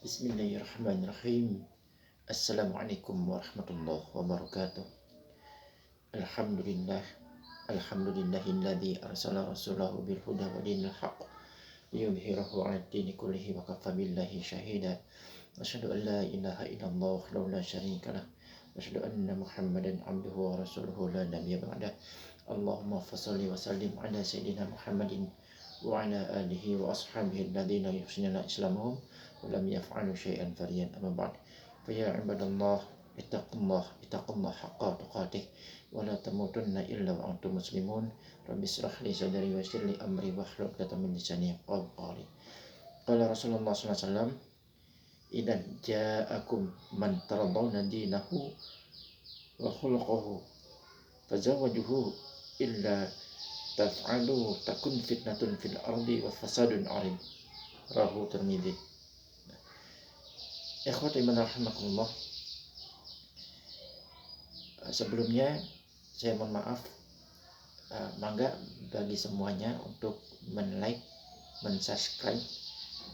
Bismillahirrahmanirrahim. Assalamualaikum warahmatullahi wabarakatuh. Alhamdulillah. Alhamdulillahilladzi arsala rasulahu bil huda wa dinil haqq liyudhhirahu 'ala ad-dini kullihi wa kafa billahi shahida. Asyhadu an la ilaha illallah wahdahu la syarika lah. Asyhadu anna Muhammadan 'abduhu wa rasuluhu la nabiyya ba'dah. Allahumma fashalli wa sallim 'ala sayyidina Muhammadin wa 'ala alihi wa ashabihi alladhina yuhsinuna islamuhum wa lam yaf'alu syai'an fariyan amma ba'd. Fa ya ibadallah ittaqullah haqqa tuqatih wa la tamutunna illa wa antum muslimun. Rabbi israh li sadri wa yassir li amri wahlul 'uqdatam min lisani yafqahu qawli. Qala Rasulullah sallallahu alaihi wasallam, "Idan ja'akum man taradawna dinahu wa khuluquhu fazawwajuhu illa taf'alu takun fitnatun fil ardi wa fasadun 'arid." Rawahu Tirmidzi. Ikhwati man rahimakumullah. Sebelumnya saya mohon maaf, mangga bagi semuanya untuk men-like, men-subscribe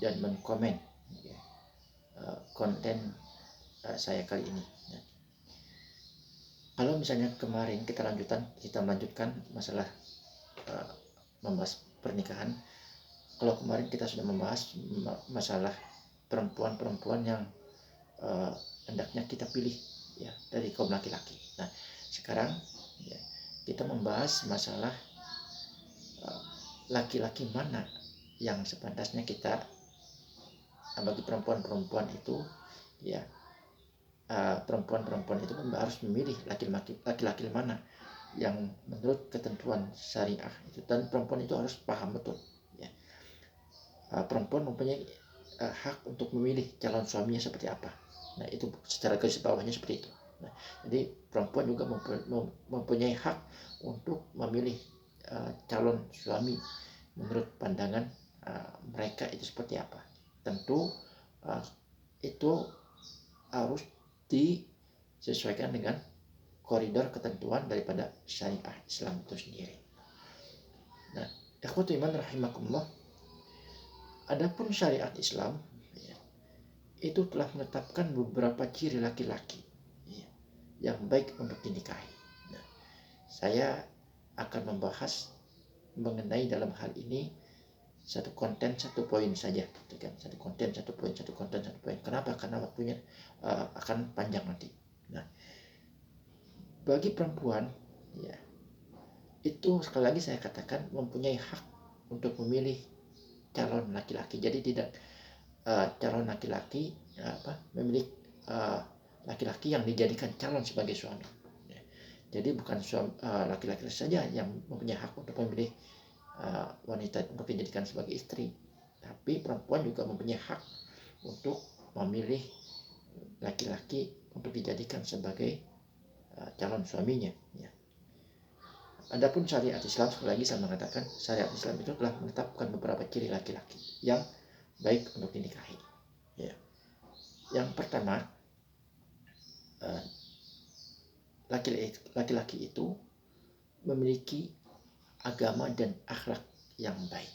dan men-komen konten saya kali ini. Kalau misalnya kemarin kita melanjutkan masalah membahas pernikahan. Kalau kemarin kita sudah membahas masalah perempuan-perempuan yang hendaknya kita pilih ya dari kaum laki-laki. Nah, sekarang ya, kita membahas masalah laki-laki mana yang sepantasnya kita bagi perempuan-perempuan itu ya, perempuan-perempuan itu harus memilih laki-laki mana yang menurut ketentuan syariah itu, dan perempuan itu harus paham betul ya. Perempuan mempunyai hak untuk memilih calon suaminya seperti apa. Nah, itu secara garis bawahnya seperti itu. Nah, jadi perempuan juga mempunyai hak untuk memilih calon suami menurut pandangan mereka itu seperti apa. Tentu itu harus disesuaikan dengan koridor ketentuan daripada syariah Islam itu sendiri. Nah, ikhwatu iman rahimakumullah, adapun syariat Islam ya, itu telah menetapkan beberapa ciri laki-laki ya, yang baik untuk dinikahi. Nah, saya akan membahas mengenai dalam hal ini satu konten satu poin saja, kan? Satu konten satu poin. Kenapa? Karena waktunya akan panjang nanti. Nah, bagi perempuan ya, itu sekali lagi saya katakan mempunyai hak untuk memilih calon laki-laki. Jadi tidak calon laki-laki memilih laki-laki yang dijadikan calon sebagai suami. Jadi bukan laki-laki saja yang mempunyai hak untuk memilih wanita untuk dijadikan sebagai istri, tapi perempuan juga mempunyai hak untuk memilih laki-laki untuk dijadikan sebagai calon suaminya ya. Adapun syariat Islam, sekali lagi saya mengatakan syariat Islam itu telah menetapkan beberapa ciri laki-laki yang baik untuk dinikahi ya. Yang pertama, laki-laki itu memiliki agama dan akhlak yang baik.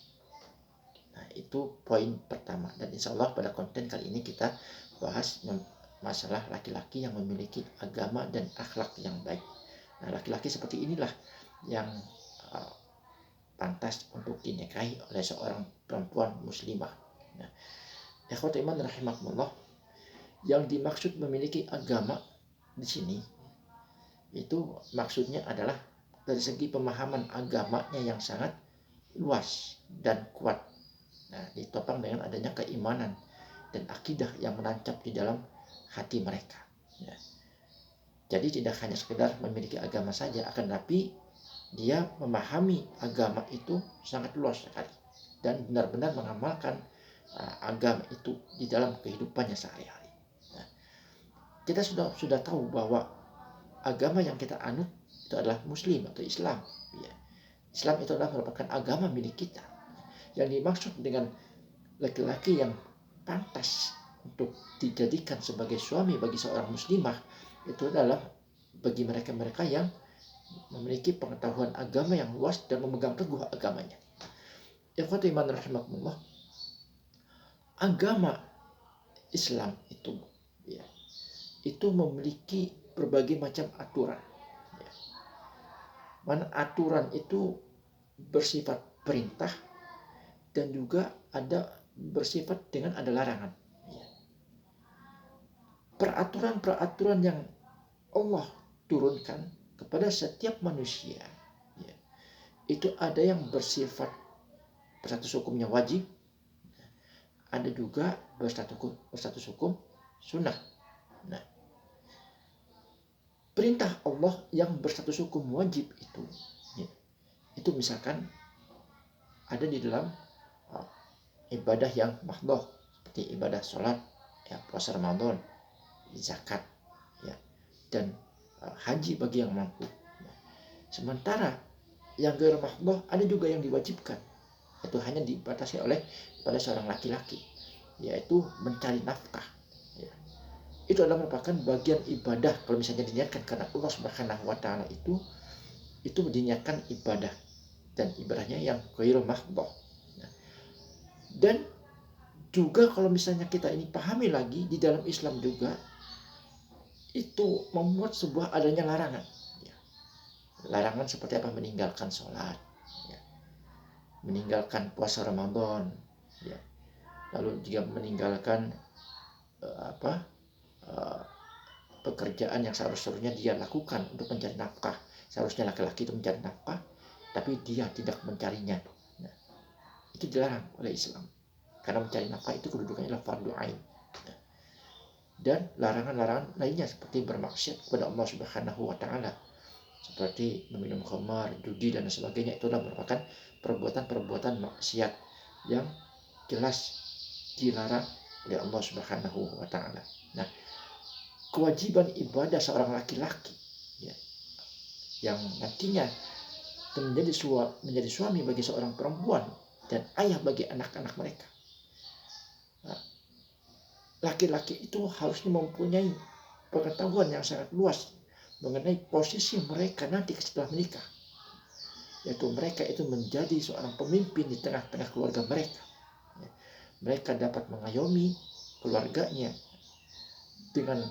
Nah, itu poin pertama, dan insya Allah pada konten kali ini kita bahas masalah laki-laki yang memiliki agama dan akhlak yang baik. Nah, laki-laki seperti inilah yang pantas untuk dinikahi oleh seorang perempuan muslimah. Nah, ikhwati iman rahimakumullah, yang dimaksud memiliki agama di sini itu maksudnya adalah dari segi pemahaman agamanya yang sangat luas dan kuat. Nah, ditopang dengan adanya keimanan dan akidah yang menancap di dalam hati mereka ya. Jadi tidak hanya sekedar memiliki agama saja, akan tapi dia memahami agama itu sangat luas sekali dan benar-benar mengamalkan agama itu di dalam kehidupannya sehari-hari. Nah, kita sudah tahu bahwa agama yang kita anut itu adalah Muslim atau Islam ya. Islam itu adalah merupakan agama milik kita. Yang dimaksud dengan laki-laki yang pantas untuk dijadikan sebagai suami bagi seorang muslimah itu adalah bagi mereka-mereka yang memiliki pengetahuan agama yang luas dan memegang teguh agamanya. Ikhwati iman rahimakumullah, agama Islam itu, ya, itu memiliki berbagai macam aturan. Ya. Mana aturan itu bersifat perintah dan juga ada bersifat dengan ada larangan. Ya. Peraturan-peraturan yang Allah turunkan kepada setiap manusia, ya, itu ada yang bersifat berstatus hukumnya wajib, ada juga berstatus hukum sunnah. Nah, perintah Allah yang berstatus hukum wajib itu, ya, itu misalkan ada di dalam ibadah yang mahdhah seperti ibadah sholat, ya, puasa Ramadan, zakat, ya, dan haji bagi yang mampu. Sementara yang ghair mahdhah ada juga yang diwajibkan, itu hanya dibatasi oleh pada seorang laki-laki, yaitu mencari nafkah. Ya. Itu adalah merupakan bagian ibadah kalau misalnya diniatkan karena Allah Subhanahu wa taala, itu diniatkan ibadah dan ibadahnya yang ghair mahdhah. Nah, dan juga kalau misalnya kita ini pahami lagi di dalam Islam juga itu memuat sebuah adanya larangan. Ya. Larangan seperti apa? Meninggalkan sholat, ya, meninggalkan puasa Ramadan, ya, lalu juga meninggalkan pekerjaan yang seharusnya dia lakukan untuk mencari nafkah. Seharusnya laki-laki itu mencari nafkah, tapi dia tidak mencarinya. Nah, itu dilarang oleh Islam. Karena mencari nafkah itu kedudukannya adalah fardu ain. Nah, dan larangan-larangan lainnya seperti bermaksiat kepada Allah Subhanahu wa taala, seperti meminum khamar, judi dan sebagainya, itu adalah merupakan perbuatan-perbuatan maksiat yang jelas dilarang oleh Allah Subhanahu wa taala. Nah, kewajiban ibadah seorang laki-laki, ya, yang nantinya menjadi suami bagi seorang perempuan dan ayah bagi anak-anak mereka. Nah, laki-laki itu harusnya mempunyai pengetahuan yang sangat luas mengenai posisi mereka nanti setelah menikah, yaitu mereka itu menjadi seorang pemimpin di tengah-tengah keluarga mereka. Mereka dapat mengayomi keluarganya dengan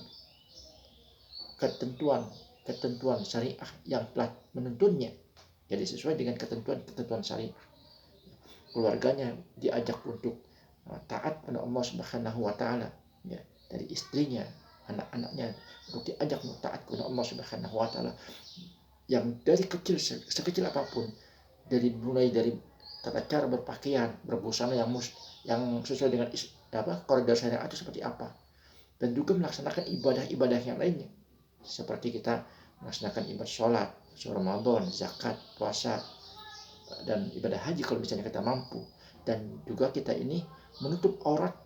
ketentuan syariah yang telah menuntunnya. Jadi sesuai dengan ketentuan syariah. Keluarganya diajak untuk taat pada Allah Subhanahu wa taala, ya, dari istrinya, anak-anaknya untuk diajak taat kepada Allah Subhanahu wa taala. Yang dari kecil, sekecil apapun, mulai dari tata cara berpakaian, berbusana yang sesuai dengan koridor syariat itu seperti apa, dan juga melaksanakan ibadah-ibadah yang lainnya seperti kita melaksanakan ibadah sholat, Ramadan, zakat, puasa, dan ibadah haji kalau misalnya kita mampu. Dan juga kita ini menutup aurat,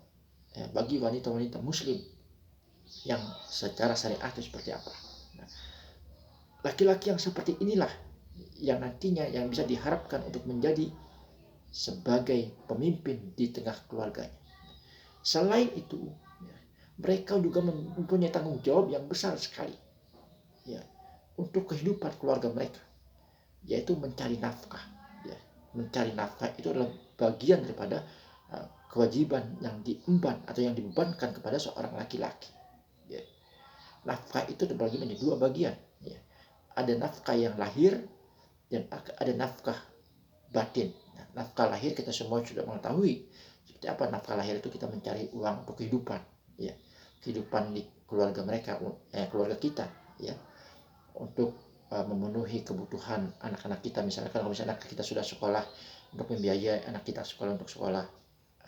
ya, bagi wanita-wanita muslim yang secara syariat itu seperti apa. Nah, laki-laki yang seperti inilah yang nantinya yang bisa diharapkan untuk menjadi sebagai pemimpin di tengah keluarganya. Selain itu, ya, mereka juga mempunyai tanggung jawab yang besar sekali, ya, untuk kehidupan keluarga mereka, yaitu mencari nafkah. Ya, mencari nafkah itu adalah bagian daripada kewajiban yang diemban atau yang dibebankan kepada seorang laki-laki. Ya. Nafkah itu terbagi menjadi dua bagian. Ya. Ada nafkah yang lahir dan ada nafkah batin. Nah, nafkah lahir kita semua sudah mengetahui seperti apa. Nafkah lahir itu kita mencari uang untuk kehidupan, ya, kehidupan di keluarga mereka, keluarga kita, ya, untuk memenuhi kebutuhan anak-anak kita. Misalkan kalau misalnya kita sudah sekolah, untuk membiayai anak kita sekolah untuk sekolah,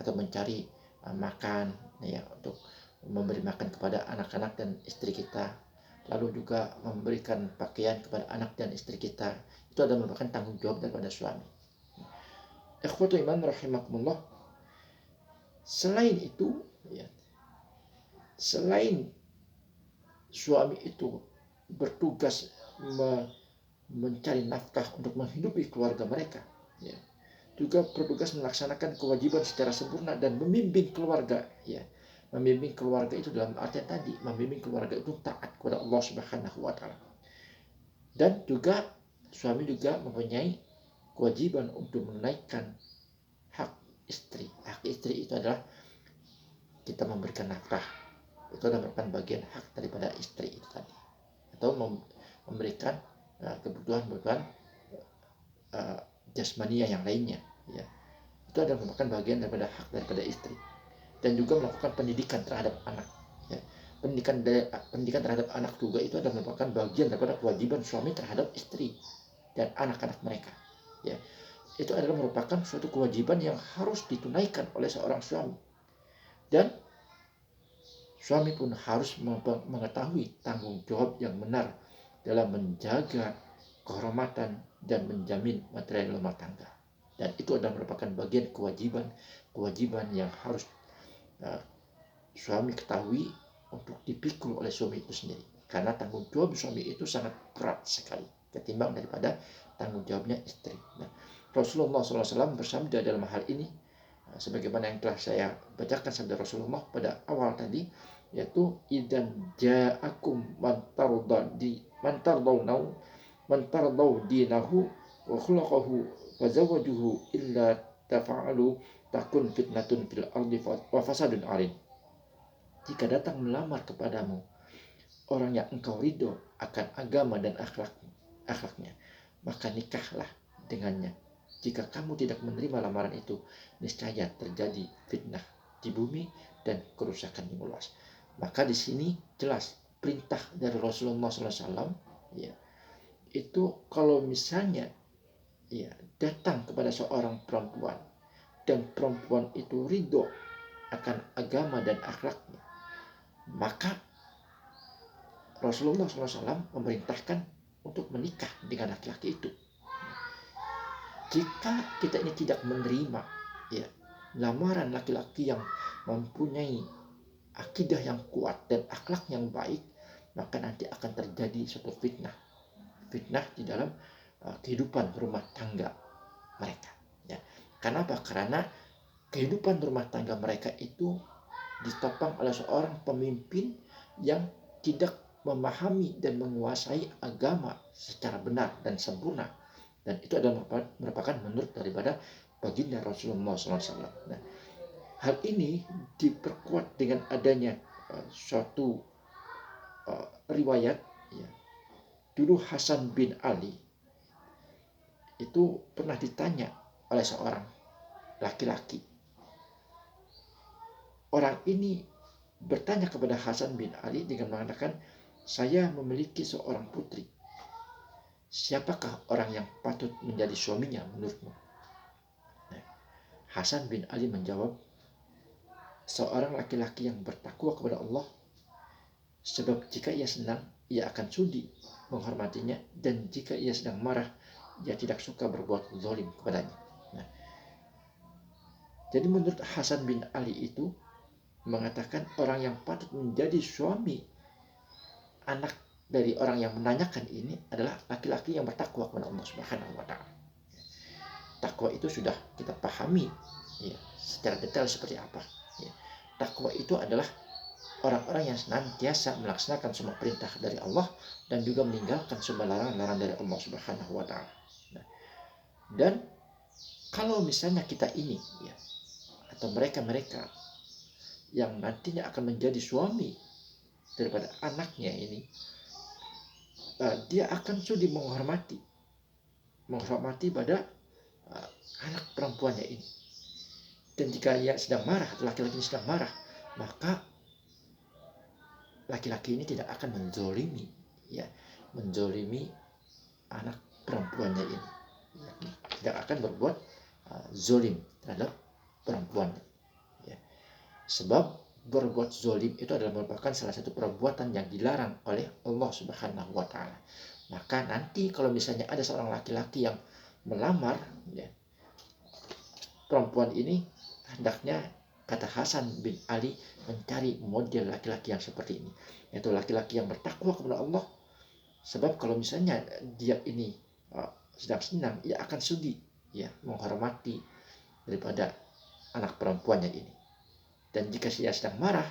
atau mencari makan, ya, untuk memberi makan kepada anak-anak dan istri kita, lalu juga memberikan pakaian kepada anak dan istri kita. Itu adalah merupakan tanggung jawab daripada suami. Ikhwatu iman rahimakumullah. Selain itu, ya, selain suami itu bertugas mencari nafkah untuk menghidupi keluarga mereka, ya, juga bertugas melaksanakan kewajiban secara sempurna dan membimbing keluarga, ya. Membimbing keluarga itu dalam artian tadi, membimbing keluarga itu taat kepada Allah Subhanahu wa taala. Dan juga suami juga mempunyai kewajiban untuk menunaikan hak istri. Hak istri itu adalah kita memberikan nafkah, itu adalah merupakan bagian hak daripada istri itu tadi, atau memberikan kebutuhan-kebutuhan jasmania yang lainnya, ya, itu adalah merupakan bagian daripada hak daripada istri. Dan juga melakukan pendidikan terhadap anak, ya. Pendidikan terhadap anak juga itu adalah merupakan bagian daripada kewajiban suami terhadap istri dan anak-anak mereka, ya. Itu adalah merupakan suatu kewajiban yang harus ditunaikan oleh seorang suami, dan suami pun harus mengetahui tanggung jawab yang benar dalam menjaga kehormatan dan menjamin material rumah tangga. Dan itu adalah merupakan bagian kewajiban yang harus suami ketahui untuk dipikul oleh suami itu sendiri, karena tanggung jawab suami itu sangat berat sekali ketimbang daripada tanggung jawabnya istri. Nah, Rasulullah SAW bersabda dalam hal ini, sebagaimana yang telah saya bacakan sabda Rasulullah pada awal tadi, yaitu idan ja'akum man tardau dinahu wa khulaqahu fazawajuhu illa tafa'alu takun fitnatun fil ardi wa fasadun arin. Jika datang melamar kepadamu orang yang engkau ridho akan agama dan akhlaknya, maka nikahlah dengannya. Jika kamu tidak menerima lamaran itu, niscaya terjadi fitnah di bumi dan kerusakan yang meluas. Maka di sini jelas perintah dari Rasulullah SAW, ya, itu kalau misalnya, ya, datang kepada seorang perempuan dan perempuan itu ridho akan agama dan akhlaknya, maka Rasulullah SAW memerintahkan untuk menikah dengan laki-laki itu. Jika kita ini tidak menerima, ya, lamaran laki-laki yang mempunyai akidah yang kuat dan akhlak yang baik, maka nanti akan terjadi suatu fitnah di dalam kehidupan rumah tangga mereka, ya. Kenapa? Karena kehidupan rumah tangga mereka itu ditopang oleh seorang pemimpin yang tidak memahami dan menguasai agama secara benar dan sempurna, dan itu adalah merupakan menurut daripada baginda Rasulullah SAW. Nah, hal ini diperkuat dengan adanya suatu riwayat, ya. Dulu Hasan bin Ali itu pernah ditanya oleh seorang laki-laki. Orang ini bertanya kepada Hasan bin Ali dengan mengatakan, saya memiliki seorang putri. Siapakah orang yang patut menjadi suaminya menurutmu? Nah, Hasan bin Ali menjawab, seorang laki-laki yang bertakwa kepada Allah, sebab jika ia senang, ia akan sudi menghormatinya, dan jika ia sedang marah, ia tidak suka berbuat zalim kepadanya. Nah, jadi menurut Hasan bin Ali itu mengatakan orang yang patut menjadi suami anak dari orang yang menanyakan ini adalah laki-laki yang bertakwa kepada Allah Subhanahu wa Ta'ala. Takwa itu sudah kita pahami, ya, secara detail seperti apa, ya. Takwa itu adalah orang-orang yang senantiasa melaksanakan semua perintah dari Allah dan juga meninggalkan semua larangan-larangan dari Allah Subhanahu wa Ta'ala. Nah, dan kalau misalnya kita ini, ya, atau mereka yang nantinya akan menjadi suami daripada anaknya ini, dia akan sudi menghormati pada anak perempuannya ini. Dan jika ia sedang marah, atau laki-laki ini sedang marah, maka laki-laki ini tidak akan menzolimi anak perempuannya ini, ya, tidak akan berbuat zolim terhadap perempuan, ya. Sebab berbuat zolim itu adalah merupakan salah satu perbuatan yang dilarang oleh Allah Subhanahu wa Ta'ala. Maka nanti kalau misalnya ada seorang laki-laki yang melamar, ya, perempuan ini, hendaknya, kata Hasan bin Ali, mencari model laki-laki yang seperti ini, yaitu laki-laki yang bertakwa kepada Allah. Sebab kalau misalnya dia ini sedang senang, ia akan sudi, ya, menghormati daripada anak perempuannya ini. Dan jika dia sedang marah,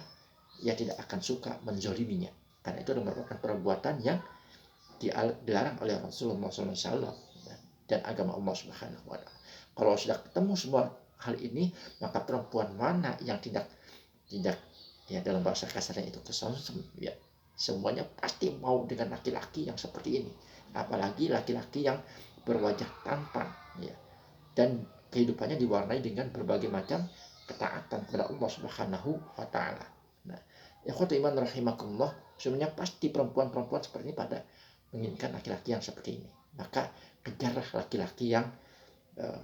ia tidak akan suka menzoliminya, karena itu merupakan perbuatan yang dilarang oleh Rasulullah SAW dan agama Allah Subhanahu wa Ta'ala. Kalau sudah ketemu semua hal ini, maka perempuan mana yang tidak ya dalam bahasa kasarnya itu kesongsem, ya semuanya pasti mau dengan laki-laki yang seperti ini, apalagi laki-laki yang berwajah tampan, ya, dan kehidupannya diwarnai dengan berbagai macam ketaatan kepada Allah Subhanahu wa taala. Nah, ikhwatu iman rahimakumullah, sebenarnya pasti perempuan-perempuan seperti ini pada menginginkan laki-laki yang seperti ini. Maka kejarlah laki-laki yang uh,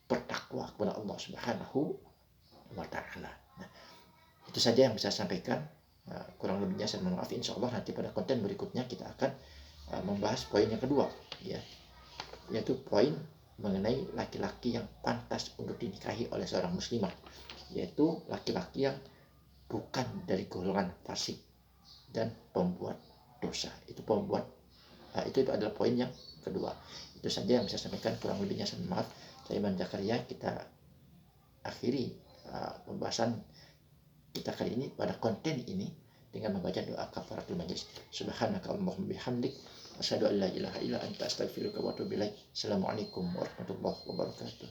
bertakwa kepada Allah Subhanahu wa taala. Nah, itu saja yang bisa saya sampaikan. Kurang lebihnya saya mohon maaf. Insya Allah nanti pada konten berikutnya kita akan membahas poin yang kedua, ya, yaitu poin mengenai laki-laki yang pantas untuk dinikahi oleh seorang muslimah, yaitu laki-laki yang bukan dari golongan fasik dan pembuat dosa. Itu adalah poin yang kedua. Itu saja yang bisa saya sampaikan. Kurang lebihnya saya mohon maaf. Saya Iman Zakaria. Kita akhiri pembahasan kita kali ini pada konten ini dengan membaca doa kafaratul majlis. Subhanakallahumma bihamdik, asyhadu an la ilaha illa anta, astaghfiruka wa atubu ilaik. Assalamualaikum warahmatullahi wabarakatuh.